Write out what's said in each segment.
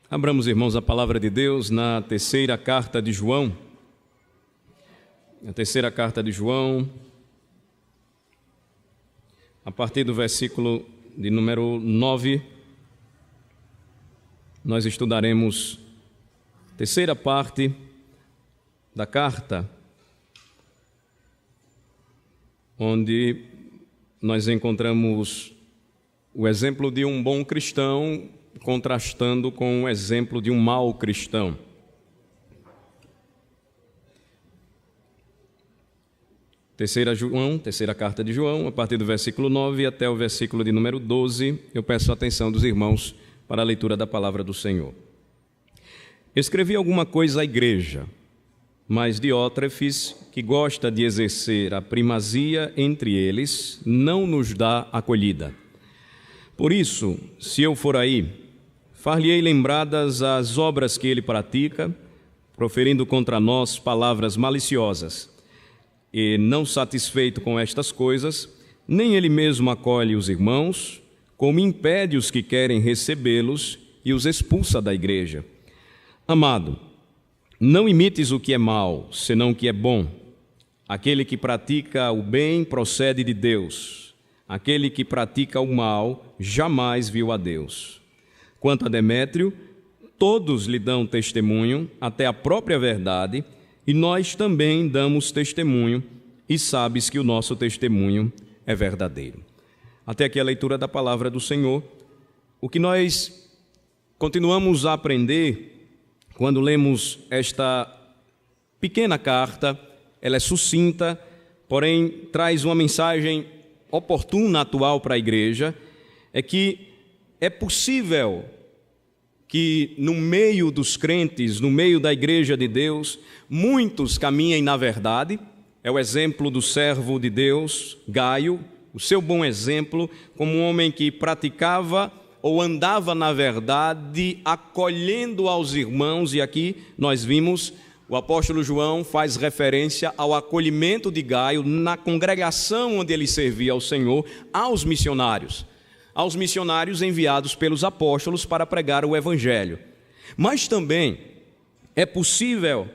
Abramos, irmãos, a palavra de Deus na terceira carta de João. A terceira carta de João, a partir do versículo de número 9, nós estudaremos a terceira parte da carta, onde nós encontramos o exemplo de um bom cristão contrastando com o exemplo de um mau cristão. Terceira carta de João, a partir do versículo 9 até o versículo de número 12, eu peço a atenção dos irmãos para a leitura da palavra do Senhor. Escrevi alguma coisa à igreja, mas Diótrefes, que gosta de exercer a primazia entre eles, não nos dá acolhida. Por isso, se eu for aí, far-lhe-ei lembradas as obras que ele pratica, proferindo contra nós palavras maliciosas. E, não satisfeito com estas coisas, nem ele mesmo acolhe os irmãos, como impede os que querem recebê-los e os expulsa da igreja. Amado, não imites o que é mal, senão o que é bom. Aquele que pratica o bem procede de Deus. Aquele que pratica o mal jamais viu a Deus. Quanto a Demétrio, todos lhe dão testemunho, até a própria verdade, e nós também damos testemunho, e sabes que o nosso testemunho é verdadeiro. Até aqui a leitura da palavra do Senhor. O que nós continuamos a aprender quando lemos esta pequena carta, ela é sucinta, porém traz uma mensagem oportuna, atual para a igreja, é que é possível que no meio dos crentes, no meio da igreja de Deus, muitos caminhem na verdade. É o exemplo do servo de Deus, Gaio, o seu bom exemplo, como um homem que praticava ou andava na verdade, acolhendo aos irmãos, e aqui nós vimos, o apóstolo João faz referência ao acolhimento de Gaio na congregação onde ele servia ao Senhor, aos missionários enviados pelos apóstolos para pregar o evangelho. Mas também é possível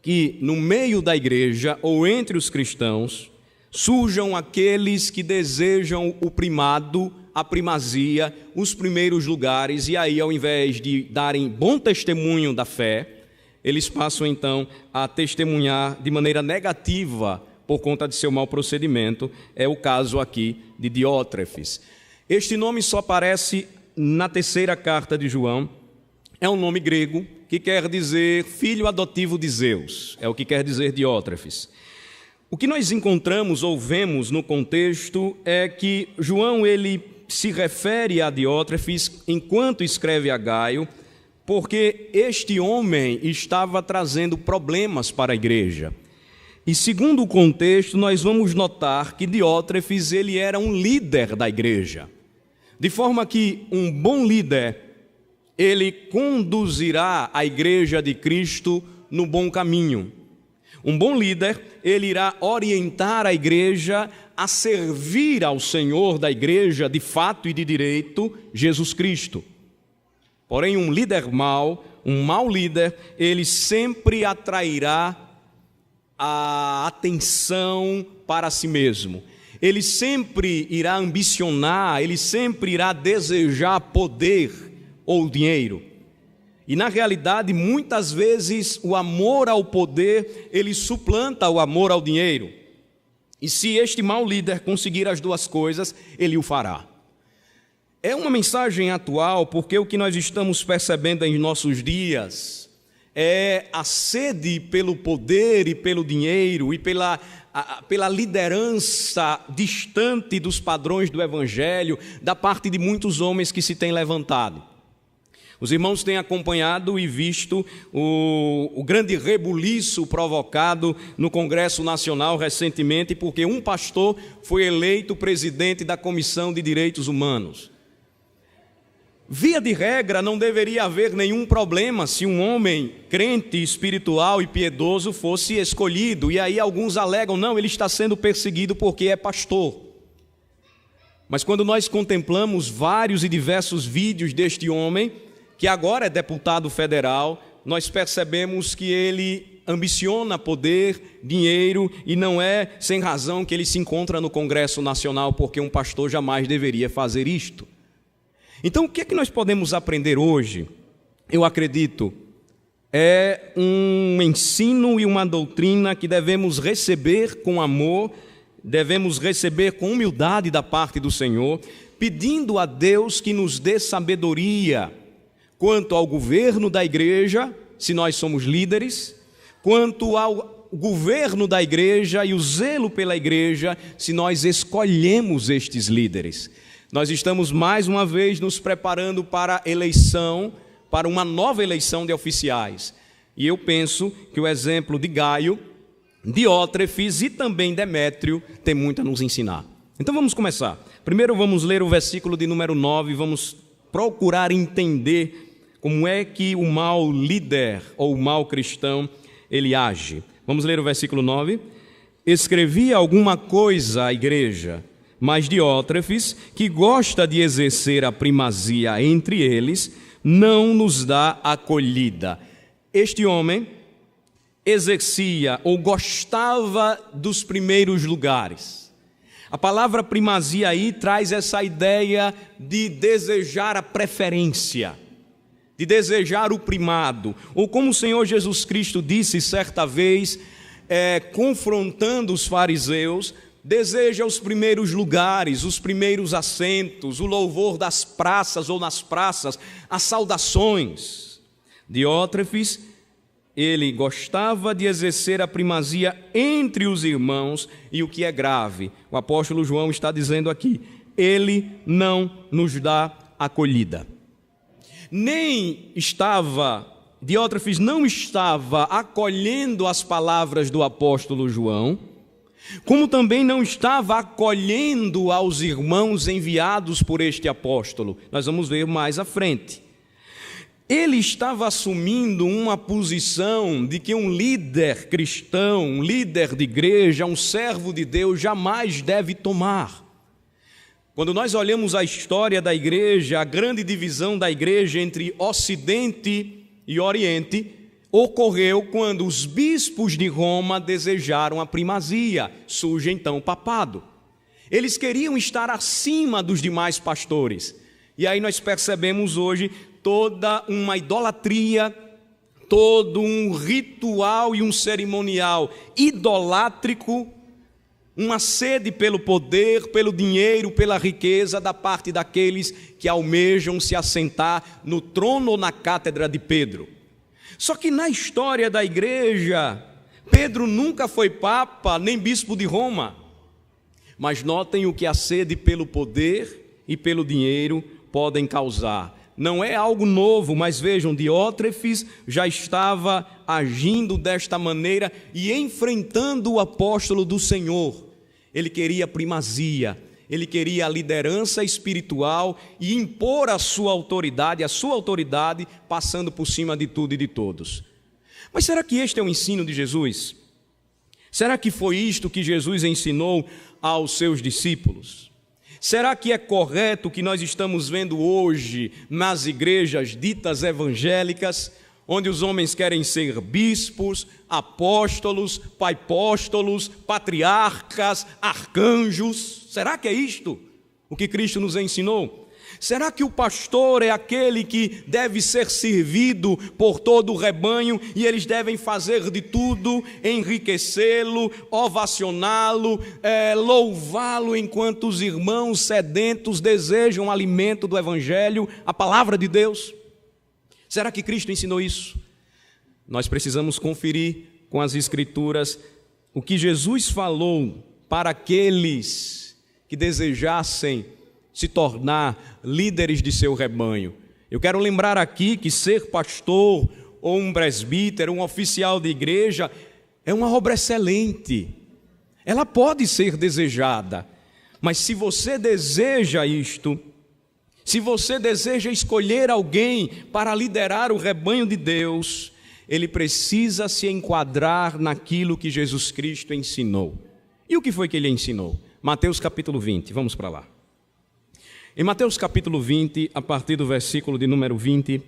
que no meio da igreja ou entre os cristãos surjam aqueles que desejam o primado, a primazia, os primeiros lugares, e aí, ao invés de darem bom testemunho da fé, eles passam então a testemunhar de maneira negativa por conta de seu mau procedimento. É o caso aqui de Diótrefes. Este nome só aparece na terceira carta de João. É um nome grego que quer dizer filho adotivo de Zeus. É o que quer dizer Diótrefes. O que nós encontramos ou vemos no contexto é que João ele se refere a Diótrefes enquanto escreve a Gaio, porque este homem estava trazendo problemas para a igreja. E segundo o contexto, nós vamos notar que Diótrefes ele era um líder da igreja. De forma que um bom líder, ele conduzirá a igreja de Cristo no bom caminho. Um bom líder, ele irá orientar a igreja a servir ao Senhor da igreja, de fato e de direito, Jesus Cristo. Porém, um líder mau, um mau líder, ele sempre atrairá a atenção para si mesmo. Ele sempre irá ambicionar, ele sempre irá desejar poder ou dinheiro. E na realidade, muitas vezes, o amor ao poder, ele suplanta o amor ao dinheiro. E se este mau líder conseguir as duas coisas, ele o fará. É uma mensagem atual, porque o que nós estamos percebendo em nossos dias é a sede pelo poder e pelo dinheiro e pela liderança distante dos padrões do Evangelho, da parte de muitos homens que se têm levantado. Os irmãos têm acompanhado e visto o grande rebuliço provocado no Congresso Nacional recentemente, porque um pastor foi eleito presidente da Comissão de Direitos Humanos. Via de regra, não deveria haver nenhum problema se um homem crente, espiritual e piedoso fosse escolhido. E aí alguns alegam, não, ele está sendo perseguido porque é pastor. Mas quando nós contemplamos vários e diversos vídeos deste homem, que agora é deputado federal, nós percebemos que ele ambiciona poder, dinheiro, e não é sem razão que ele se encontra no Congresso Nacional, porque um pastor jamais deveria fazer isto. Então, o que é que nós podemos aprender hoje? Eu acredito, é um ensino e uma doutrina que devemos receber com amor, devemos receber com humildade da parte do Senhor, pedindo a Deus que nos dê sabedoria quanto ao governo da igreja, se nós somos líderes, quanto ao governo da igreja e o zelo pela igreja, se nós escolhemos estes líderes. Nós estamos mais uma vez nos preparando para a eleição, para uma nova eleição de oficiais. E eu penso que o exemplo de Gaio, Diótrefes e também Demétrio tem muito a nos ensinar. Então vamos começar. Primeiro vamos ler o versículo de número 9, vamos procurar entender como é que o mau líder ou o mau cristão ele age. Vamos ler o versículo 9. Escrevi alguma coisa à igreja, mas Diótrefes, que gosta de exercer a primazia entre eles, não nos dá acolhida. Este homem exercia ou gostava dos primeiros lugares. A palavra primazia aí traz essa ideia de desejar a preferência, de desejar o primado, ou como o Senhor Jesus Cristo disse certa vez, confrontando os fariseus, deseja os primeiros lugares, os primeiros assentos, o louvor das praças ou nas praças, as saudações. Diótrefes, ele gostava de exercer a primazia entre os irmãos, e o que é grave, o apóstolo João está dizendo aqui, ele não nos dá acolhida. Diótrefes não estava acolhendo as palavras do apóstolo João, como também não estava acolhendo aos irmãos enviados por este apóstolo. Nós vamos ver mais à frente. Ele estava assumindo uma posição de que um líder cristão, um líder de igreja, um servo de Deus jamais deve tomar. Quando nós olhamos a história da igreja, a grande divisão da igreja entre Ocidente e Oriente, ocorreu quando os bispos de Roma desejaram a primazia, surge então o papado. Eles queriam estar acima dos demais pastores. E aí nós percebemos hoje toda uma idolatria, todo um ritual e um cerimonial idolátrico, uma sede pelo poder, pelo dinheiro, pela riqueza da parte daqueles que almejam se assentar no trono ou na cátedra de Pedro. Só que na história da igreja, Pedro nunca foi papa nem bispo de Roma. Mas notem o que a sede pelo poder e pelo dinheiro podem causar. Não é algo novo, mas vejam, Diótrefes já estava agindo desta maneira e enfrentando o apóstolo do Senhor. Ele queria primazia, ele queria a liderança espiritual e impor a sua autoridade, passando por cima de tudo e de todos. Mas será que este é o ensino de Jesus? Será que foi isto que Jesus ensinou aos seus discípulos? Será que é correto o que nós estamos vendo hoje nas igrejas ditas evangélicas, onde os homens querem ser bispos, apóstolos, paipóstolos, patriarcas, arcanjos? Será que é isto o que Cristo nos ensinou? Será que o pastor é aquele que deve ser servido por todo o rebanho e eles devem fazer de tudo, enriquecê-lo, ovacioná-lo, louvá-lo enquanto os irmãos sedentos desejam o alimento do Evangelho, a palavra de Deus? Será que Cristo ensinou isso? Nós precisamos conferir com as Escrituras o que Jesus falou para aqueles que desejassem se tornar líderes de seu rebanho. Eu quero lembrar aqui que ser pastor ou um presbítero, um oficial de igreja, é uma obra excelente. Ela pode ser desejada, mas se você deseja isto, se você deseja escolher alguém para liderar o rebanho de Deus, ele precisa se enquadrar naquilo que Jesus Cristo ensinou. E o que foi que ele ensinou? Mateus capítulo 20, vamos para lá. Em Mateus capítulo 20, a partir do versículo de número 20,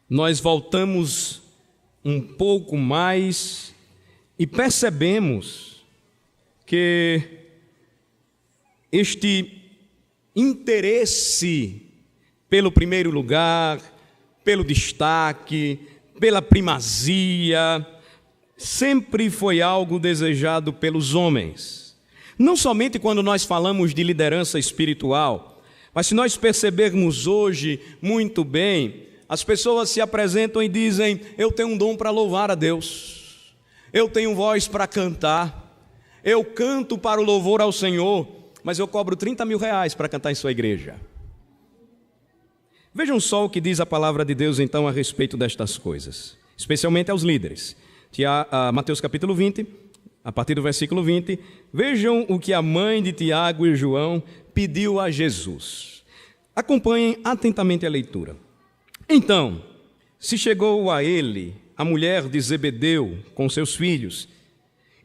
nós voltamos um pouco mais e percebemos que este interesse pelo primeiro lugar, pelo destaque, pela primazia, sempre foi algo desejado pelos homens. Não somente quando nós falamos de liderança espiritual, mas se nós percebermos hoje muito bem, as pessoas se apresentam e dizem: eu tenho um dom para louvar a Deus, eu tenho voz para cantar, eu canto para o louvor ao Senhor, mas eu cobro 30 mil reais para cantar em sua igreja. Vejam só o que diz a palavra de Deus então a respeito destas coisas, especialmente aos líderes. Mateus capítulo 20, a partir do versículo 20, vejam o que a mãe de Tiago e João pediu a Jesus. Acompanhem atentamente a leitura. Então, se chegou a ele a mulher de Zebedeu com seus filhos,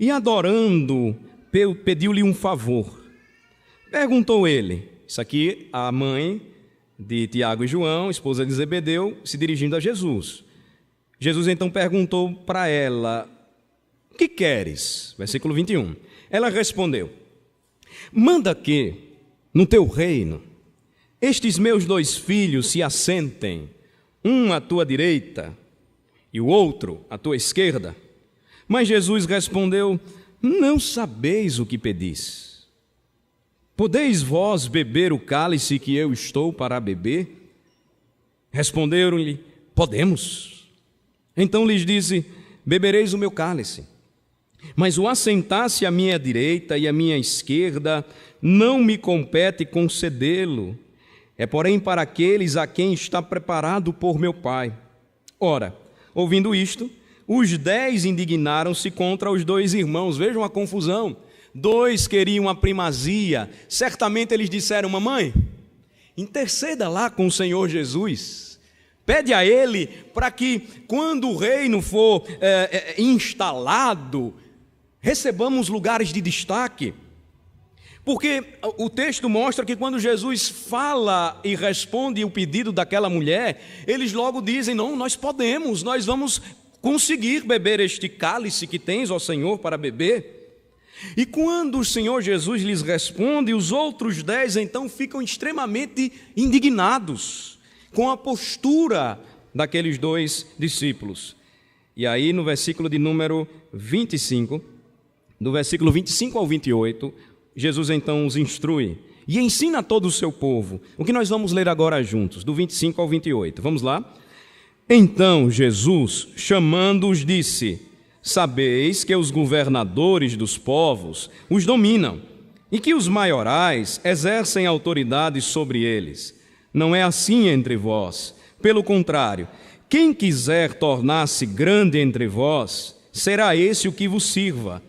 e adorando, pediu-lhe um favor. Perguntou ele, isso aqui a mãe de Tiago e João, esposa de Zebedeu, se dirigindo a Jesus. Jesus então perguntou para ela: o que queres? Versículo 21. Ela respondeu: manda que, no teu reino, estes meus 2 filhos se assentem, um à tua direita e o outro à tua esquerda. Mas Jesus respondeu: não sabeis o que pedis. Podeis vós beber o cálice que eu estou para beber? Responderam-lhe: podemos. Então lhes disse: bebereis o meu cálice, mas o assentar-se à minha direita e à minha esquerda não me compete concedê-lo. É, porém, para aqueles a quem está preparado por meu Pai. Ora, ouvindo isto, os 10 indignaram-se contra os 2 irmãos. Vejam a confusão. 2 queriam a primazia. Certamente eles disseram: mamãe, interceda lá com o Senhor Jesus. Pede a Ele para que, quando o reino for instalado, recebamos lugares de destaque. Porque o texto mostra que quando Jesus fala e responde o pedido daquela mulher, eles logo dizem: não, nós podemos, nós vamos conseguir beber este cálice que tens, ó Senhor, para beber. E quando o Senhor Jesus lhes responde, os outros 10 então ficam extremamente indignados com a postura daqueles 2 discípulos. E aí no versículo de número 25, do versículo 25 ao 28, Jesus então os instrui e ensina a todo o seu povo. O que nós vamos ler agora juntos, do 25 ao 28. Vamos lá? Então Jesus, chamando-os, disse: sabeis que os governadores dos povos os dominam e que os maiorais exercem autoridade sobre eles. Não é assim entre vós. Pelo contrário, quem quiser tornar-se grande entre vós, será esse o que vos sirva.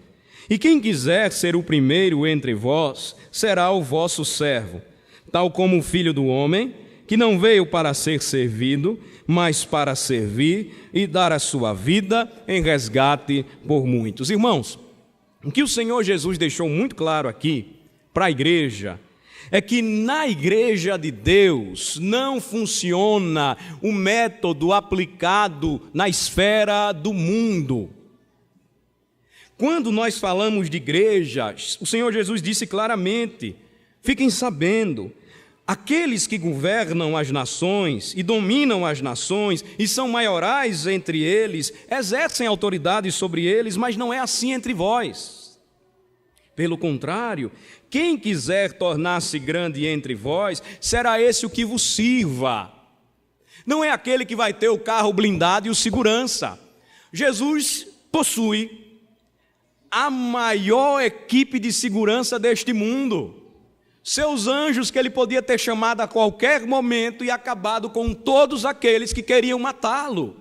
E quem quiser ser o primeiro entre vós, será o vosso servo, tal como o Filho do Homem, que não veio para ser servido, mas para servir e dar a sua vida em resgate por muitos. Irmãos, o que o Senhor Jesus deixou muito claro aqui para a igreja é que na igreja de Deus não funciona o método aplicado na esfera do mundo. Quando nós falamos de igreja, o Senhor Jesus disse claramente: fiquem sabendo, aqueles que governam as nações e dominam as nações e são maiorais entre eles, exercem autoridade sobre eles, mas não é assim entre vós. Pelo contrário, quem quiser tornar-se grande entre vós, será esse o que vos sirva. Não é aquele que vai ter o carro blindado e o segurança. Jesus possui a maior equipe de segurança deste mundo. Seus anjos que ele podia ter chamado a qualquer momento e acabado com todos aqueles que queriam matá-lo.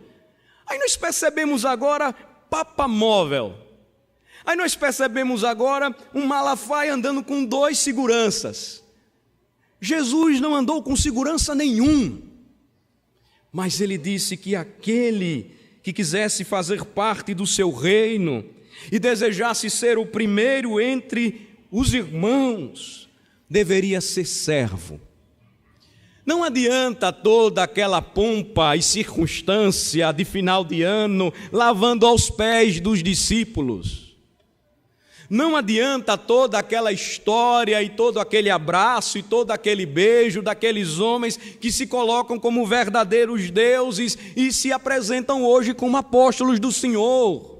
Aí nós percebemos agora papamóvel. Aí nós percebemos agora um Malafaia andando com 2 seguranças. Jesus não andou com segurança nenhum. Mas ele disse que aquele que quisesse fazer parte do seu reino e desejasse ser o primeiro entre os irmãos, deveria ser servo. Não adianta toda aquela pompa e circunstância de final de ano lavando aos pés dos discípulos. Não adianta toda aquela história e todo aquele abraço e todo aquele beijo daqueles homens que se colocam como verdadeiros deuses e se apresentam hoje como apóstolos do Senhor.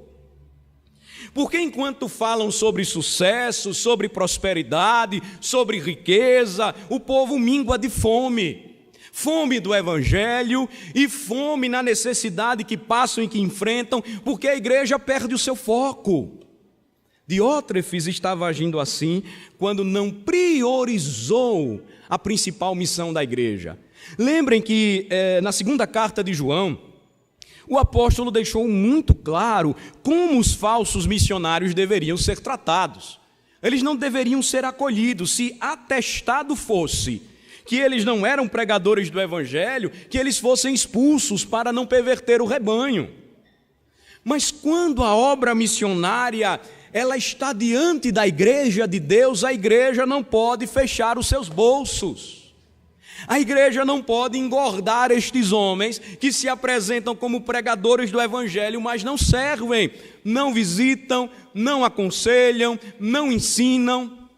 Porque enquanto falam sobre sucesso, sobre prosperidade, sobre riqueza, o povo mingua de fome. Fome do Evangelho e fome na necessidade que passam e que enfrentam, porque a igreja perde o seu foco. Diótrefes estava agindo assim quando não priorizou a principal missão da igreja. Lembrem que na segunda carta de João, o apóstolo deixou muito claro como os falsos missionários deveriam ser tratados. Eles não deveriam ser acolhidos. Se atestado fosse que eles não eram pregadores do Evangelho, que eles fossem expulsos para não perverter o rebanho. Mas quando a obra missionária ela está diante da igreja de Deus, a igreja não pode fechar os seus bolsos. A igreja não pode engordar estes homens que se apresentam como pregadores do Evangelho, mas não servem, não visitam, não aconselham, não ensinam.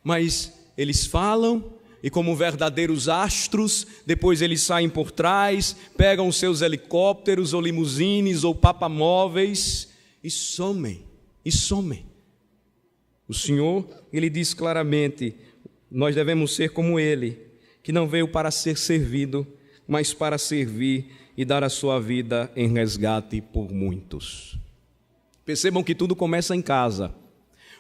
Mas eles falam e, como verdadeiros astros, depois eles saem por trás, pegam os seus helicópteros ou limusines ou papamóveis e somem. O Senhor, Ele diz claramente: nós devemos ser como Ele, que não veio para ser servido, mas para servir e dar a sua vida em resgate por muitos. Percebam que tudo começa em casa.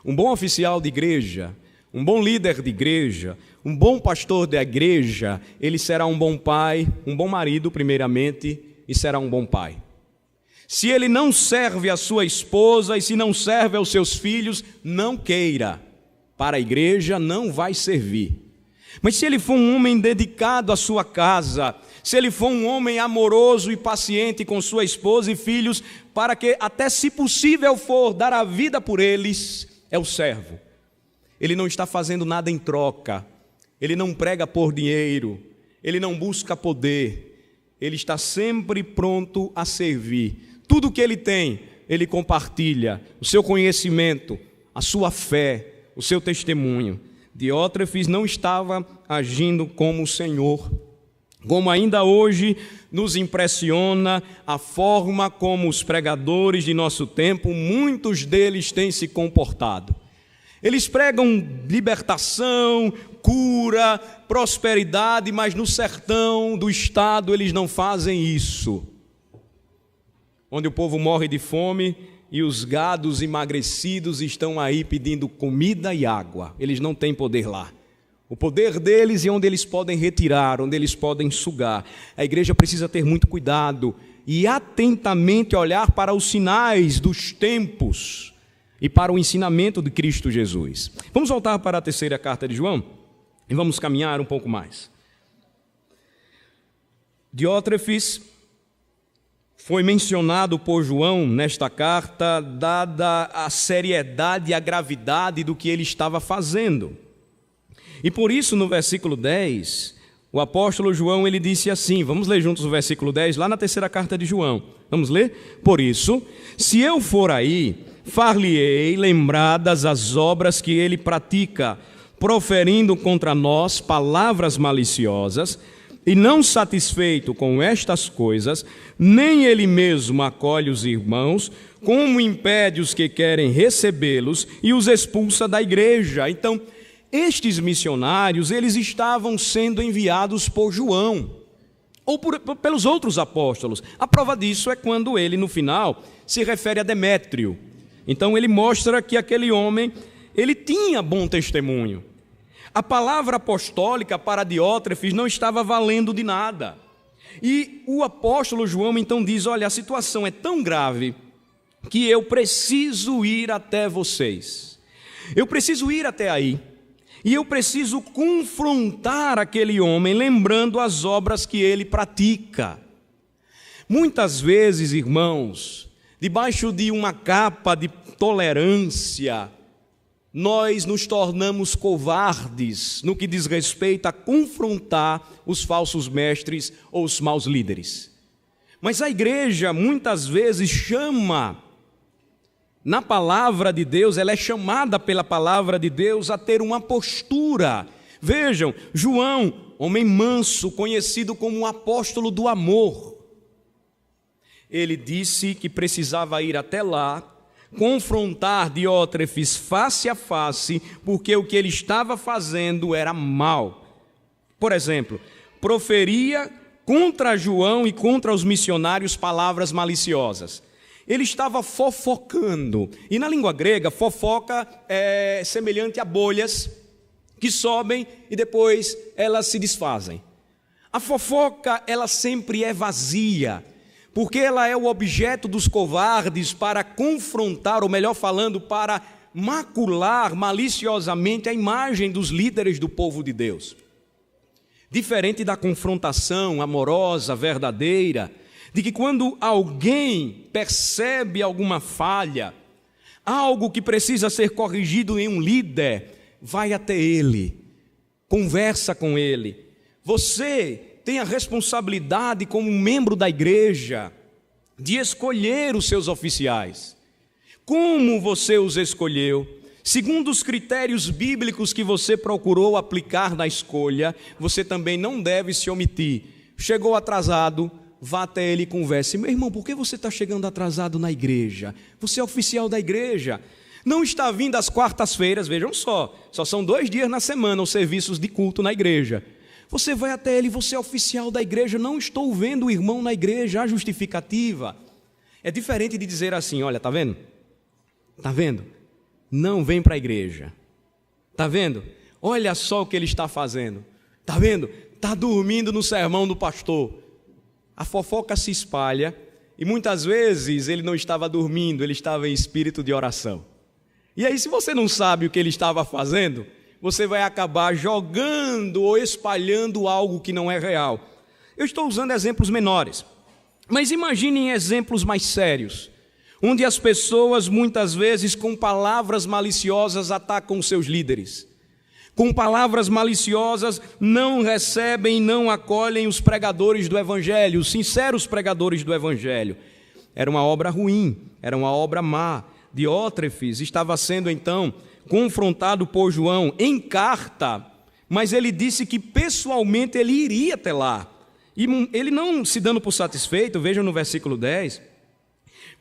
Um bom oficial de igreja, um bom líder de igreja, um bom pastor da igreja, ele será um bom pai, um bom marido primeiramente, e será um bom pai. Se ele não serve a sua esposa e se não serve aos seus filhos, não queira. Para a igreja não vai servir. Mas se ele for um homem dedicado à sua casa, se ele for um homem amoroso e paciente com sua esposa e filhos, para que até se possível for dar a vida por eles, é o servo. Ele não está fazendo nada em troca, ele não prega por dinheiro, ele não busca poder, ele está sempre pronto a servir. Tudo que ele tem, ele compartilha, o seu conhecimento, a sua fé, o seu testemunho. Diótrefes não estava agindo como o Senhor. Como ainda hoje nos impressiona a forma como os pregadores de nosso tempo, muitos deles têm se comportado. Eles pregam libertação, cura, prosperidade, mas no sertão do estado eles não fazem isso. Onde o povo morre de fome e os gados emagrecidos estão aí pedindo comida e água. Eles não têm poder lá. O poder deles é onde eles podem retirar, onde eles podem sugar. A igreja precisa ter muito cuidado e atentamente olhar para os sinais dos tempos e para o ensinamento de Cristo Jesus. Vamos voltar para a terceira carta de João e vamos caminhar um pouco mais. Diótrefes foi mencionado por João nesta carta, dada a seriedade e a gravidade do que ele estava fazendo. E por isso, no versículo 10, o apóstolo João, ele disse assim, vamos ler juntos o versículo 10, lá na terceira carta de João. Vamos ler? Por isso, se eu for aí, far-lhe-ei lembradas as obras que ele pratica, proferindo contra nós palavras maliciosas, e não satisfeito com estas coisas, nem ele mesmo acolhe os irmãos, como impede os que querem recebê-los e os expulsa da igreja. Então, estes missionários, eles estavam sendo enviados por João, ou pelos outros apóstolos. A prova disso é quando ele, no final, se refere a Demétrio. Então, ele mostra que aquele homem, ele tinha bom testemunho. A palavra apostólica para Diótrefes não estava valendo de nada. E o apóstolo João então diz, olha, a situação é tão grave que eu preciso ir até vocês. Eu preciso ir até aí. E eu preciso confrontar aquele homem, lembrando as obras que ele pratica. Muitas vezes, irmãos, debaixo de uma capa de tolerância, nós nos tornamos covardes no que diz respeito a confrontar os falsos mestres ou os maus líderes. Mas a igreja muitas vezes chama, na palavra de Deus, ela é chamada pela palavra de Deus a ter uma postura. Vejam, João, homem manso, conhecido como um apóstolo do amor, ele disse que precisava ir até lá, confrontar Diótrefes face a face, porque o que ele estava fazendo era mal. Por exemplo, proferia contra João e contra os missionários palavras maliciosas. Ele estava fofocando. E na língua grega, fofoca é semelhante a bolhas que sobem e depois elas se desfazem. A fofoca, ela sempre é vazia, porque ela é o objeto dos covardes para confrontar, ou melhor falando, para macular maliciosamente a imagem dos líderes do povo de Deus. Diferente da confrontação amorosa, verdadeira, de que quando alguém percebe alguma falha, algo que precisa ser corrigido em um líder, vai até ele, conversa com ele. Você tem a responsabilidade como membro da igreja de escolher os seus oficiais. Como você os escolheu? Segundo os critérios bíblicos que você procurou aplicar na escolha, você também não deve se omitir. Chegou atrasado, vá até ele e converse. Meu irmão, por que você está chegando atrasado na igreja? Você é oficial da igreja. Não está vindo às quartas-feiras, vejam só são 2 dias na semana os serviços de culto na igreja. Você vai até ele, você é oficial da igreja, não estou vendo o irmão na igreja, há justificativa. É diferente de dizer assim, olha, está vendo? Está vendo? Não vem para a igreja. Está vendo? Olha só o que ele está fazendo. Está vendo? Está dormindo no sermão do pastor. A fofoca se espalha e muitas vezes ele não estava dormindo, ele estava em espírito de oração. E aí, se você não sabe o que ele estava fazendo, você vai acabar jogando ou espalhando algo que não é real. Eu estou usando exemplos menores, mas imaginem exemplos mais sérios, onde as pessoas muitas vezes com palavras maliciosas atacam seus líderes. Com palavras maliciosas não recebem, não acolhem os pregadores do evangelho, os sinceros pregadores do evangelho. Era uma obra ruim, era uma obra má. Diótrefes estava sendo então confrontado por João em carta, mas ele disse que pessoalmente ele iria até lá. E ele não se dando por satisfeito, vejam no versículo 10,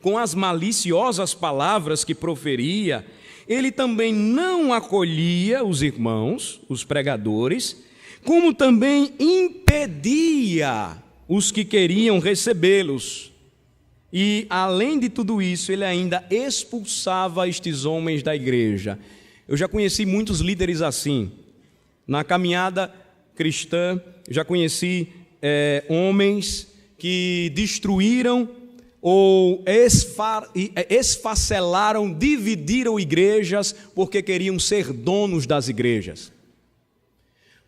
com as maliciosas palavras que proferia, ele também não acolhia os irmãos, os pregadores, como também impedia os que queriam recebê-los. E, além de tudo isso, ele ainda expulsava estes homens da igreja. Eu já conheci muitos líderes assim. Na caminhada cristã, já conheci homens que destruíram ou esfacelaram, dividiram igrejas porque queriam ser donos das igrejas.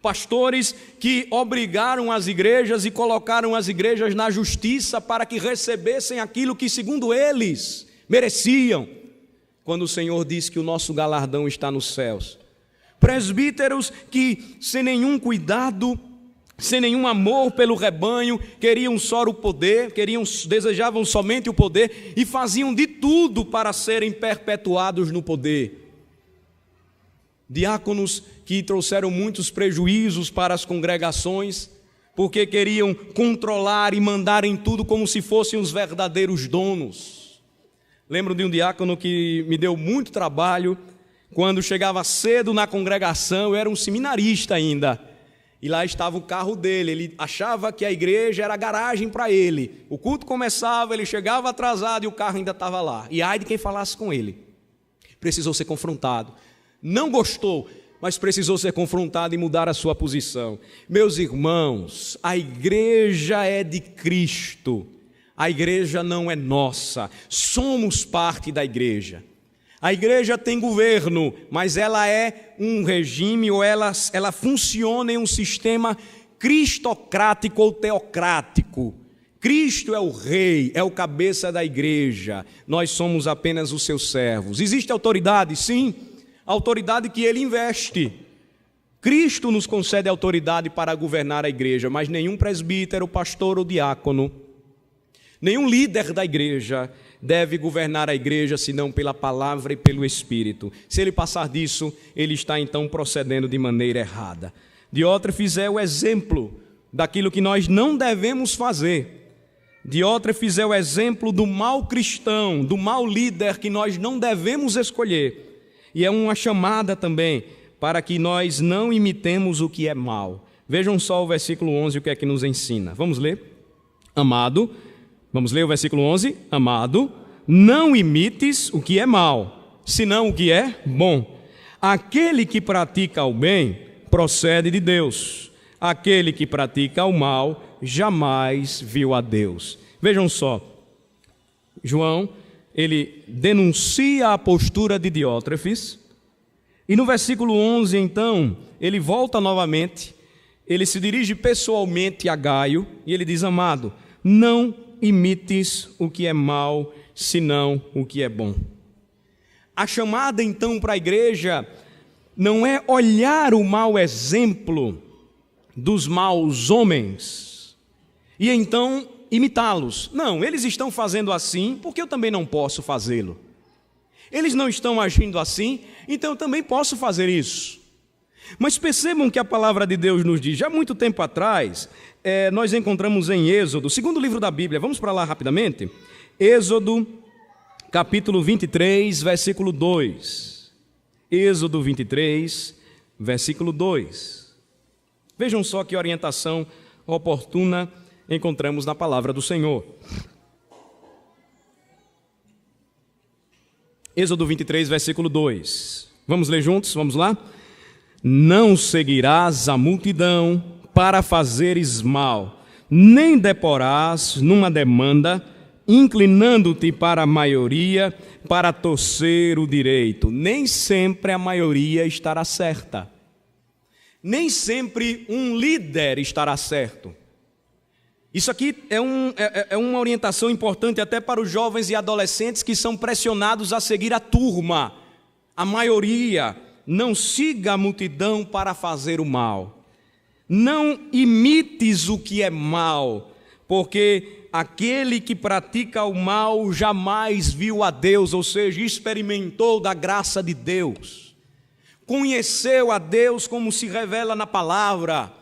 Pastores que obrigaram as igrejas e colocaram as igrejas na justiça para que recebessem aquilo que, segundo eles, mereciam, quando o Senhor diz que o nosso galardão está nos céus. Presbíteros que, sem nenhum cuidado, sem nenhum amor pelo rebanho, queriam só o poder, desejavam somente o poder e faziam de tudo para serem perpetuados no poder. Diáconos que trouxeram muitos prejuízos para as congregações, porque queriam controlar e mandar em tudo como se fossem os verdadeiros donos. Lembro de um diácono que me deu muito trabalho, quando chegava cedo na congregação, eu era um seminarista ainda, e lá estava o carro dele, ele achava que a igreja era garagem para ele. O culto começava, ele chegava atrasado e o carro ainda estava lá. E ai de quem falasse com ele. Precisou ser confrontado. Não gostou, mas precisou ser confrontado e mudar a sua posição. Meus irmãos, a igreja é de Cristo. A igreja não é nossa. Somos parte da igreja. A igreja tem governo, mas ela é um regime ou ela funciona em um sistema cristocrático ou teocrático. Cristo é o rei, é o cabeça da igreja. Nós somos apenas os seus servos. Existe autoridade? Sim. autoridade que ele investe. Cristo nos concede autoridade para governar a igreja, mas nenhum presbítero, pastor ou diácono, nenhum líder da igreja deve governar a igreja senão pela palavra e pelo Espírito. Se ele passar disso, ele está então procedendo de maneira errada. Diótrefes é o exemplo daquilo que nós não devemos fazer. Diótrefes é o exemplo do mau cristão, do mau líder que nós não devemos escolher. E é uma chamada também para que nós não imitemos o que é mal. Vejam só o versículo 11, o que é que nos ensina. Vamos ler? Amado, vamos ler o versículo 11. Amado, não imites o que é mal, senão o que é bom. Aquele que pratica o bem procede de Deus. Aquele que pratica o mal jamais viu a Deus. Vejam só, João, ele denuncia a postura de Diótrefes, e no versículo 11, então, ele volta novamente, ele se dirige pessoalmente a Gaio, e ele diz: amado, não imites o que é mal, senão o que é bom. A chamada, então, para a igreja não é olhar o mau exemplo dos maus homens e então imitá-los. Não, eles estão fazendo assim porque eu também não posso fazê-lo. Eles não estão agindo assim, então eu também posso fazer isso. Mas percebam que a palavra de Deus nos diz, já há muito tempo atrás, nós encontramos em Êxodo, segundo livro da Bíblia, vamos para lá rapidamente, Êxodo, capítulo 23, versículo 2. Êxodo 23, versículo 2. Vejam só que orientação oportuna encontramos na palavra do Senhor. Êxodo 23, versículo 2. Vamos ler juntos? Vamos lá? Não seguirás a multidão para fazeres mal, nem deporás numa demanda, inclinando-te para a maioria, para torcer o direito. Nem sempre a maioria estará certa. Nem sempre um líder estará certo. Isso aqui é uma orientação importante até para os jovens e adolescentes que são pressionados a seguir a turma, a maioria. Não siga a multidão para fazer o mal. Não imites o que é mal, porque aquele que pratica o mal jamais viu a Deus, ou seja, experimentou da graça de Deus. Conheceu a Deus como se revela na palavra.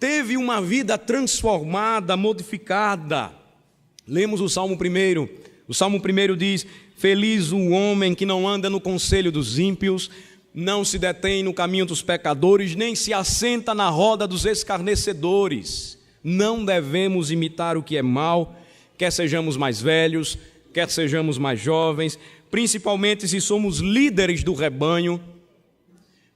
Teve uma vida transformada, modificada. Lemos o Salmo 1. O Salmo 1 diz: feliz o homem que não anda no conselho dos ímpios, não se detém no caminho dos pecadores, nem se assenta na roda dos escarnecedores. Não devemos imitar o que é mal, quer sejamos mais velhos, quer sejamos mais jovens, principalmente se somos líderes do rebanho,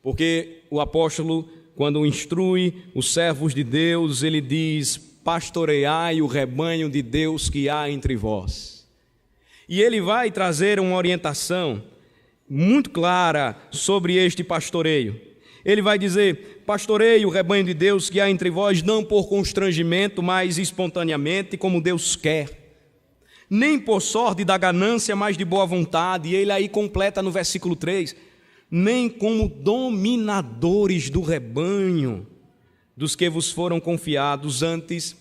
porque o apóstolo, quando instrui os servos de Deus, ele diz: pastoreai o rebanho de Deus que há entre vós. E ele vai trazer uma orientação muito clara sobre este pastoreio. Ele vai dizer: pastoreie o rebanho de Deus que há entre vós, não por constrangimento, mas espontaneamente, como Deus quer. Nem por sorte da ganância, mas de boa vontade. E ele aí completa no versículo 3: nem como dominadores do rebanho, dos que vos foram confiados, antes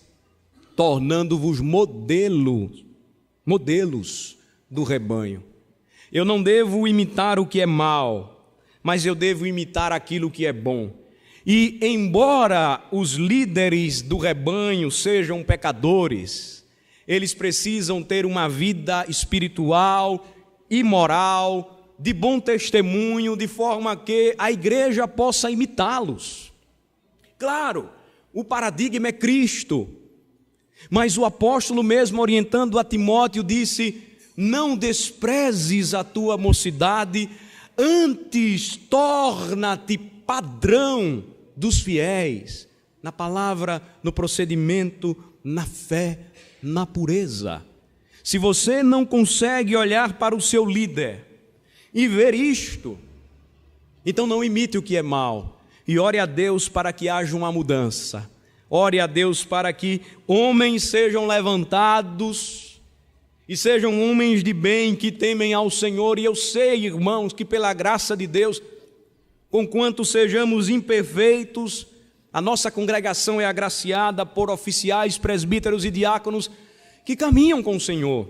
tornando-vos modelos do rebanho. Eu não devo imitar o que é mal, mas eu devo imitar aquilo que é bom. E embora os líderes do rebanho sejam pecadores, eles precisam ter uma vida espiritual e moral, de bom testemunho, de forma que a igreja possa imitá-los. Claro, o paradigma é Cristo, mas o apóstolo mesmo, orientando a Timóteo, disse: não desprezes a tua mocidade, antes torna-te padrão dos fiéis, na palavra, no procedimento, na fé, na pureza. Se você não consegue olhar para o seu líder e ver isto, então não imite o que é mal, e ore a Deus para que haja uma mudança. Ore a Deus para que homens sejam levantados e sejam homens de bem que temem ao Senhor. E eu sei, irmãos, que pela graça de Deus, conquanto sejamos imperfeitos, a nossa congregação é agraciada por oficiais, presbíteros e diáconos que caminham com o Senhor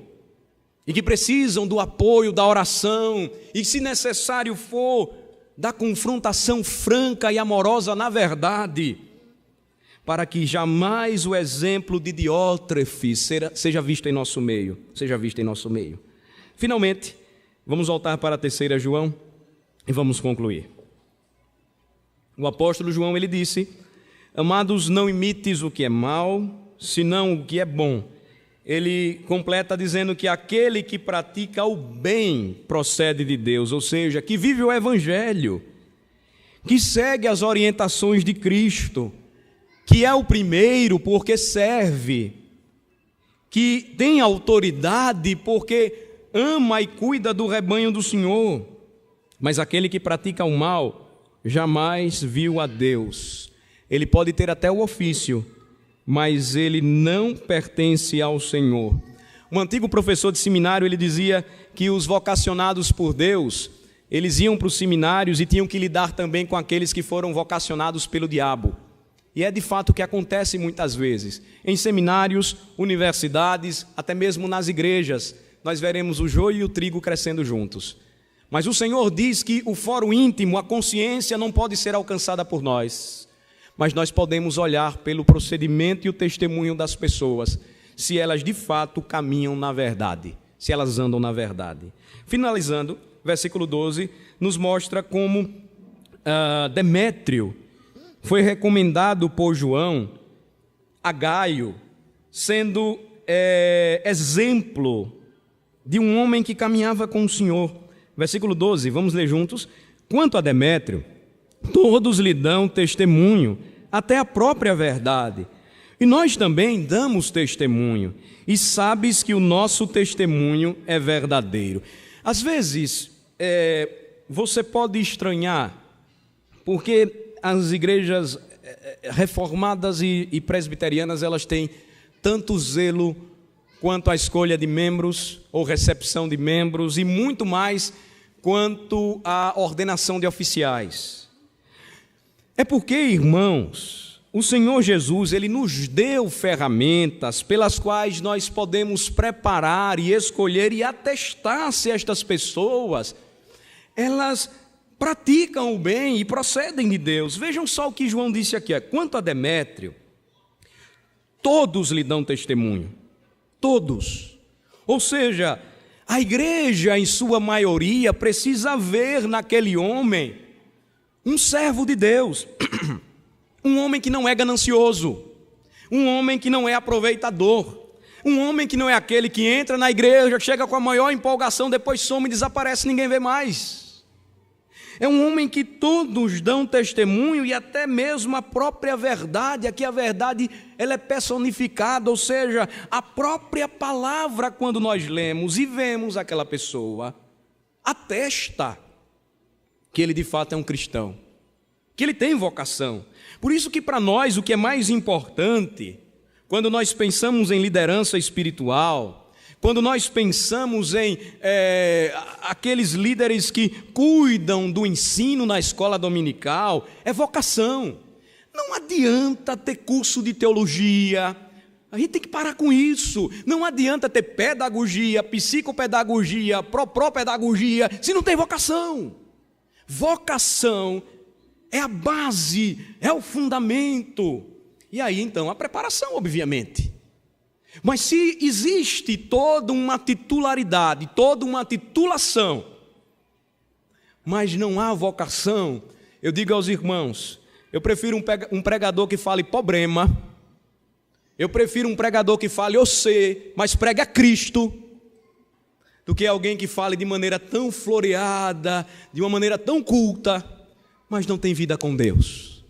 e que precisam do apoio, da oração e, se necessário for, da confrontação franca e amorosa na verdade, para que jamais o exemplo de Diótrefe seja visto em nosso meio, Finalmente, vamos voltar para a 3 João e vamos concluir. O apóstolo João, ele disse: amados, não imites o que é mal, senão o que é bom. Ele completa dizendo que aquele que pratica o bem procede de Deus, ou seja, que vive o Evangelho, que segue as orientações de Cristo, que é o primeiro porque serve, que tem autoridade porque ama e cuida do rebanho do Senhor. Mas aquele que pratica o mal jamais viu a Deus. Ele pode ter até o ofício, mas ele não pertence ao Senhor. Um antigo professor de seminário, ele dizia que os vocacionados por Deus, eles iam para os seminários e tinham que lidar também com aqueles que foram vocacionados pelo diabo. E é de fato o que acontece muitas vezes. Em seminários, universidades, até mesmo nas igrejas, nós veremos o joio e o trigo crescendo juntos. Mas o Senhor diz que o fórum íntimo, a consciência, não pode ser alcançada por nós. Mas nós podemos olhar pelo procedimento e o testemunho das pessoas, se elas de fato caminham na verdade, se elas andam na verdade. Finalizando, versículo 12, nos mostra como Demétrio foi recomendado por João a Gaio, sendo exemplo de um homem que caminhava com o Senhor. Versículo 12, vamos ler juntos. Quanto a Demétrio, todos lhe dão testemunho, até a própria verdade. E nós também damos testemunho, e sabes que o nosso testemunho é verdadeiro. Às vezes, você pode estranhar, porque as igrejas reformadas e presbiterianas, elas têm tanto zelo quanto a escolha de membros ou recepção de membros, e muito mais quanto a ordenação de oficiais. É porque, irmãos, o Senhor Jesus, Ele nos deu ferramentas pelas quais nós podemos preparar e escolher e atestar se estas pessoas, elas praticam o bem e procedem de Deus. Vejam só o que João disse aqui. Quanto a Demétrio, todos lhe dão testemunho. Todos. Ou seja, a igreja, em sua maioria, precisa ver naquele homem um servo de Deus, um homem que não é ganancioso, um homem que não é aproveitador, um homem que não é aquele que entra na igreja, chega com a maior empolgação, depois some e desaparece, ninguém vê mais. É um homem que todos dão testemunho, e até mesmo a própria verdade. Aqui a verdade, ela é personificada, ou seja, a própria palavra, quando nós lemos e vemos aquela pessoa, atesta que ele de fato é um cristão, que ele tem vocação. Por isso que para nós o que é mais importante, quando nós pensamos em liderança espiritual, quando nós pensamos em aqueles líderes que cuidam do ensino na escola dominical, é vocação. Não adianta ter curso de teologia, a gente tem que parar com isso. Não adianta ter pedagogia, psicopedagogia, propedagogia, se não tem vocação. Vocação é a base, é o fundamento. E aí então a preparação, obviamente. Mas se existe toda uma titularidade, toda uma titulação, mas não há vocação, eu digo aos irmãos, eu prefiro um pregador que fale problema, eu prefiro um pregador que fale eu sei, mas prega Cristo, do que alguém que fale de maneira tão floreada, de uma maneira tão culta, mas não tem vida com Deus.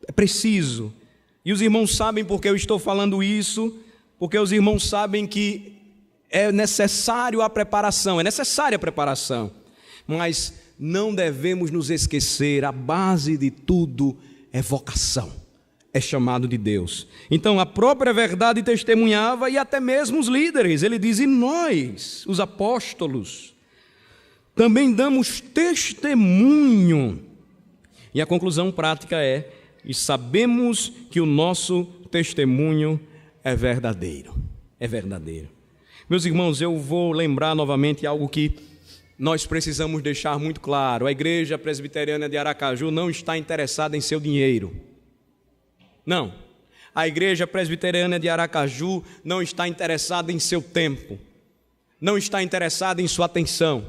É preciso, e os irmãos sabem porque eu estou falando isso, porque os irmãos sabem que é necessária a preparação, mas não devemos nos esquecer, a base de tudo é vocação, é chamado de Deus. Então a própria verdade testemunhava, e até mesmo os líderes. Ele diz: e nós, os apóstolos, também damos testemunho. E a conclusão prática é: e sabemos que o nosso testemunho é verdadeiro. É verdadeiro. Meus irmãos, eu vou lembrar novamente algo que nós precisamos deixar muito claro. A Igreja Presbiteriana de Aracaju não está interessada em seu dinheiro. Não. A Igreja Presbiteriana de Aracaju não está interessada em seu tempo. Não está interessada em sua atenção.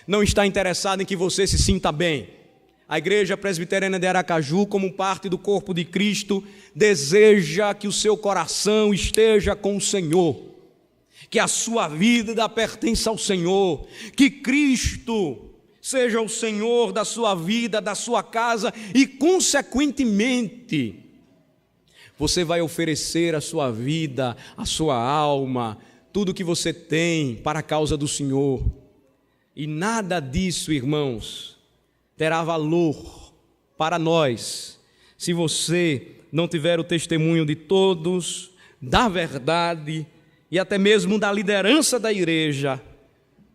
Não está interessada em que você se sinta bem. A Igreja Presbiteriana de Aracaju, como parte do corpo de Cristo, deseja que o seu coração esteja com o Senhor, que a sua vida pertença ao Senhor, que Cristo seja o Senhor da sua vida, da sua casa, e consequentemente você vai oferecer a sua vida, a sua alma, tudo que você tem para a causa do Senhor. E nada disso, irmãos, terá valor para nós se você não tiver o testemunho de todos, da verdade e até mesmo da liderança da igreja,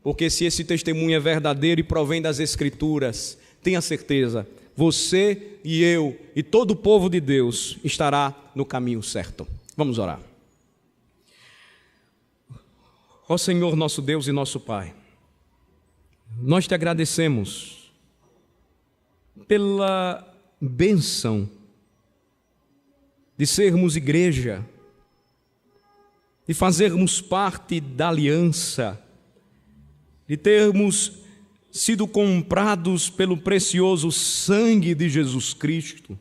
porque se esse testemunho é verdadeiro e provém das Escrituras, tenha certeza, você e eu e todo o povo de Deus estará no caminho certo. Vamos orar. Ó Senhor, nosso Deus e nosso Pai, nós te agradecemos pela bênção de sermos igreja, de fazermos parte da aliança, de termos sido comprados pelo precioso sangue de Jesus Cristo,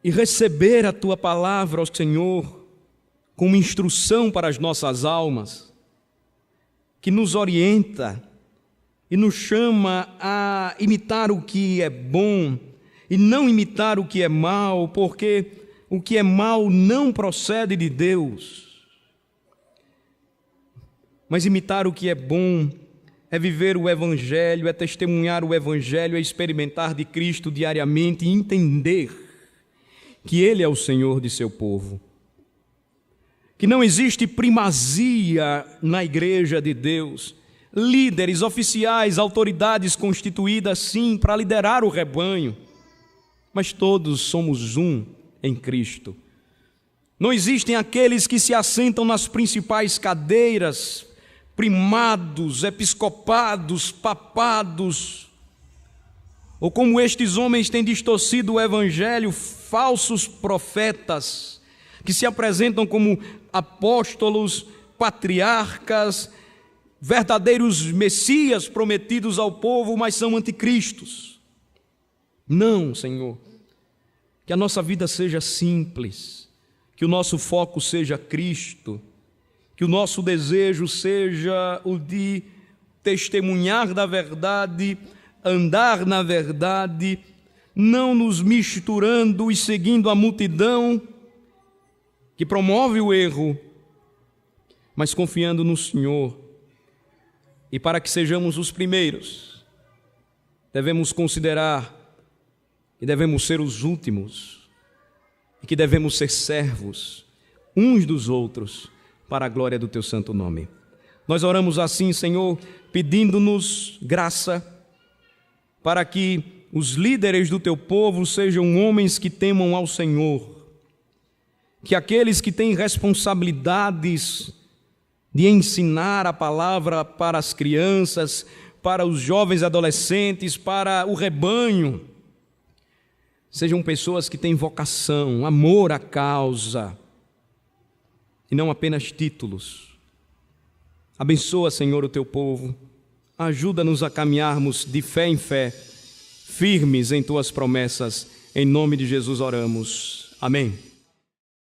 e receber a Tua palavra, ó Senhor, como instrução para as nossas almas, que nos orienta e nos chama a imitar o que é bom e não imitar o que é mal, porque o que é mal não procede de Deus. Mas imitar o que é bom é viver o Evangelho, é testemunhar o Evangelho, é experimentar de Cristo diariamente e entender que Ele é o Senhor de seu povo. Que não existe primazia na igreja de Deus. Líderes, oficiais, autoridades constituídas sim para liderar o rebanho, mas todos somos um em Cristo. Não existem aqueles que se assentam nas principais cadeiras, primados, episcopados, papados, ou como estes homens têm distorcido o Evangelho, falsos profetas, que se apresentam como apóstolos, patriarcas, verdadeiros messias prometidos ao povo, mas são anticristos. Não, Senhor, que a nossa vida seja simples, que o nosso foco seja Cristo, que o nosso desejo seja o de testemunhar da verdade, andar na verdade, não nos misturando e seguindo a multidão que promove o erro, mas confiando no Senhor. E para que sejamos os primeiros, devemos considerar que devemos ser os últimos e que devemos ser servos uns dos outros para a glória do Teu santo nome. Nós oramos assim, Senhor, pedindo-nos graça para que os líderes do Teu povo sejam homens que temam ao Senhor, que aqueles que têm responsabilidades de ensinar a palavra para as crianças, para os jovens adolescentes, para o rebanho, sejam pessoas que têm vocação, amor à causa, e não apenas títulos. Abençoa, Senhor, o Teu povo, ajuda-nos a caminharmos de fé em fé, firmes em Tuas promessas, em nome de Jesus oramos. Amém.